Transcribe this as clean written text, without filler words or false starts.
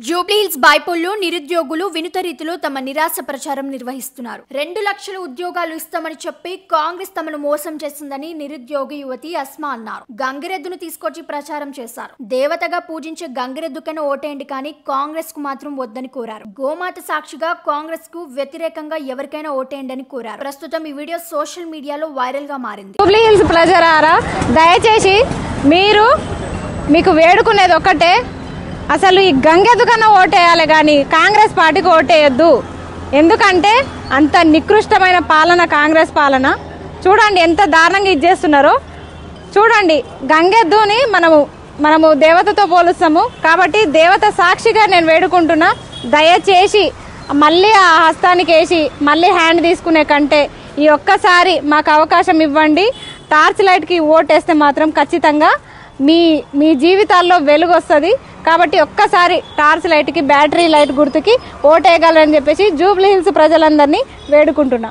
జూబ్లీహిల్స్ బైపోల్లో నిరుద్యోగులు వినూత్న రీతిలో తమ నిరాశ ప్రచారం నిర్వహిస్తున్నారు. 2 లక్షల ఉద్యోగాలు ఇస్తామని చెప్పి కాంగ్రెస్ తమను మోసం చేసిందని నిరుద్యోగి యువతి అస్మా అన్నారు. గంగిరెద్దును తీసుకొచ్చి ప్రచారం చేశారు. దేవతగా పూజించే గంగిరెద్దుకైనా ఓటేయండి కానీ కాంగ్రెస్ కు మాత్రం వద్దని కోరారు. గోమాత సాక్షిగా కాంగ్రెస్ కు వ్యతిరేకంగా ఎవరికైనా ఓటేయండి అని కోరారు. ప్రస్తుతం ఈ వీడియో సోషల్ మీడియాలో వైరల్ గా మారింది. జూబ్లీహిల్స్ ప్రజలారా, దయచేసి మీకు వేడుకునేది ఒక్కటే, అసలు ఈ గంగెద్దుకన్నా ఓటేయాలి కానీ కాంగ్రెస్ పార్టీకి ఓటేయద్దు. ఎందుకంటే అంత నికృష్టమైన పాలన కాంగ్రెస్ పాలన. చూడండి ఎంత దారుణంగా ఇచ్చేస్తున్నారో. చూడండి, గంగెద్దుని మనము దేవతతో పోలుస్తాము కాబట్టి దేవత సాక్షిగా నేను వేడుకుంటున్నా, దయచేసి మళ్ళీ ఆ హస్తానికి వేసి మళ్ళీ హ్యాండ్ తీసుకునే కంటే ఈ ఒక్కసారి మాకు అవకాశం ఇవ్వండి. టార్చ్ లైట్కి ఓటేస్తే మాత్రం ఖచ్చితంగా మీ జీవితాల్లో వెలుగు వస్తుంది. కాబట్టి ఒక్కసారి టార్చ్ లైట్కి, బ్యాటరీ లైట్ గుర్తుకి ఓటేయగలరని చెప్పేసి జూబ్లీహిల్స్ ప్రజలందరినీ వేడుకుంటున్నా.